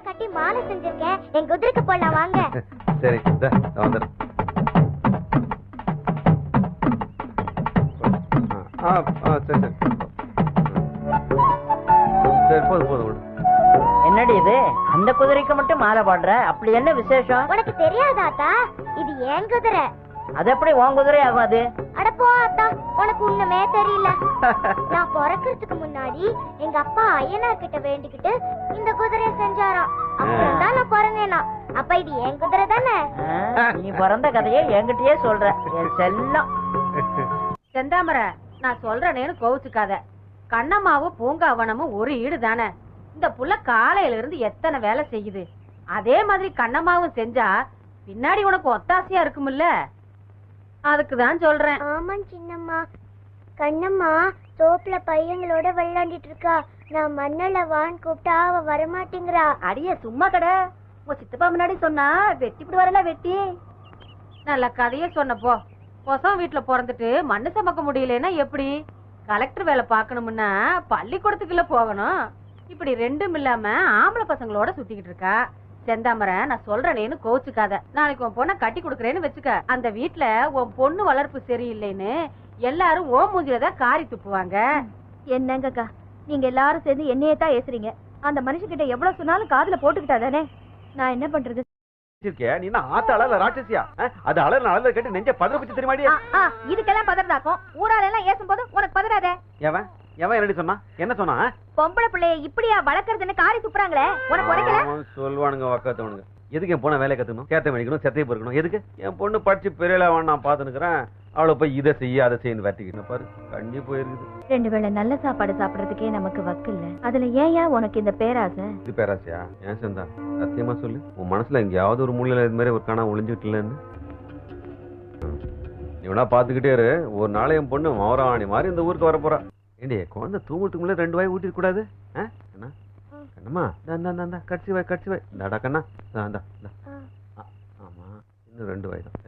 கட்டி மாலை செஞ்சிருக்கேன். என் குதிரைக்கு போடலாம் வாங்க. சரி நான் வந்துடுறேன். சரி சரி சரி போதும். என்னடி இது? அந்த குதிரைக்கு மட்டும் மாலை பாடுற? அப்படி என்ன விசேஷம்? உனக்கு தெரியாதாத்தா? இது என் குதிரை. அது எப்படி உன் குதிரை ஆகும்? அது அட போ அத்தா, உனக்கு ஒண்ணுமே தெரியல. நான் பிறக்கிறதுக்கு முன்னாடி எங்க அப்பா ஐயனார் கிட்ட வேண்டிக்கிட்டு இந்த குதிரையை செஞ்சாராம். அப்புறம் தான் நான் பிறந்தேனா. அப்ப இது என் குதிரை தானே? நீ பிறந்த கதையை என்கிட்டயே சொல்ற என் செல்லம். செந்தாமரை, நான் சொல்றேன்னு கோவிச்சுக்காத. கண்ணம்மாவும் பூங்காவனமும் ஒரு ஈடு தானே. இந்த புள்ள காலையில இருந்து எத்தனை வேலை செய்யுது. அதே மாதிரி கண்ணம்மாவும் செஞ்சா பின்னாடி உனக்கு ஒத்தாசையா இருக்கும்ல. அதுக்குதான் சொல்றேன். ஆமா சின்னம்மா. கண்ணம்மா தோப்புல பையங்களோட விளையாண்டிட்டு இருக்கா. நான் மண்ணல வான்னு கூப்பிட்டா அவ வரமாட்டேங்கிறா. அடியே சும்மா கடை. உன் சித்தப்பா முன்னாடி சொன்னா வெட்டிப்பிட்டு வரல வெட்டி. நல்ல கதைய சொன்னப்போ. பொசம் வீட்டுல பிறந்துட்டு மண்ணு சமக்க முடியலன்னா எப்படி? கலெக்டர் வேலை பாக்கணும்னா பள்ளிக்கூடத்துக்குள்ள போகணும். இப்படி ரெண்டும் இல்லாம ஆம்பளை பசங்களோட சுத்திக்கிட்டு இருக்கா. செந்தாமரை, நான் சொல்றேன்னு கோச்சுக்காத. நாளைக்கு உன் பொண்ணை கட்டி கொடுக்கறேன்னு வச்சுக்க. அந்த வீட்டுல உன் பொண்ணு வளர்ப்பு சரியில்லைன்னு எல்லாரும் ஓ மூஞ்சிலதான் காரி துப்புவாங்க. என்னங்கக்கா, நீங்க எல்லாரும் சேர்ந்து என்னையே தான் ஏசுறீங்க. அந்த மனுஷங்கிட்ட எவ்வளவு சொன்னாலும் காதுல போட்டுக்கிட்டா தானே. நான் என்ன பண்றது? நீ ஆத்த அழல ராட்சசியா? அது அழல அழல கேட்டு நெஞ்ச பதற பிச்சு தெரியுமாடி? இதுக்கெல்லாம் பதறதாக்கும். ஊரால எல்லாம் ஏசும் போது உனக்கு பதறாதே. எவன் என்னடி சொன்னா? என்ன சொன்னா? பொம்பளை பிள்ளைய இப்படியா வளர்க்கறதுன்னு காரி துப்புறாங்களே, உனக்கு உரைக்கல? சொல்லுவானுங்க வக்கத்தவனுங்க. எதுக்கு என் பொண்ணை வேலை கத்துக்கணும்? கேத்த மணிக்கணும், செத்தையை பொறுக்கணும். எதுக்கு? என் பொண்ணு படிச்சு பெரியலாவான்னு நான் பாத்துனுக்குறேன். அவளை போய் இதை செய்ய அதை செய்யு வரட்டிக்கணும். பாரு கண்ணி போயிருக்குது. 2 வேளை நல்ல சாப்பாடு சாப்பிடறதுக்கே நமக்கு வக்கு இல்ல. அதுல ஏன் உனக்கு இந்த பேராசை? இது பேராசையா? ஏன் சந்தா சத்தியமா சொல்லு, உன் மனசுல எங்கேயாவது ஒரு மூலையில இது மாதிரி ஒரு காணா ஒளிஞ்சுட்டு இல்லைன்னு இவனா பாத்துக்கிட்டே இரு. ஒரு நாள் என் பொண்ணு மௌராணி மாதிரி இந்த ஊருக்கு வர போறா. ஏண்டி குழந்தை தூங்குறதுக்கு முன்னாடி 2 வாய் ஊட்டிட கூடாது? என்ன கண்ணம்மா? கட்சி வாய் இந்தாடா கண்ணா. ஆமா இன்னும் 2 வாய் தான்.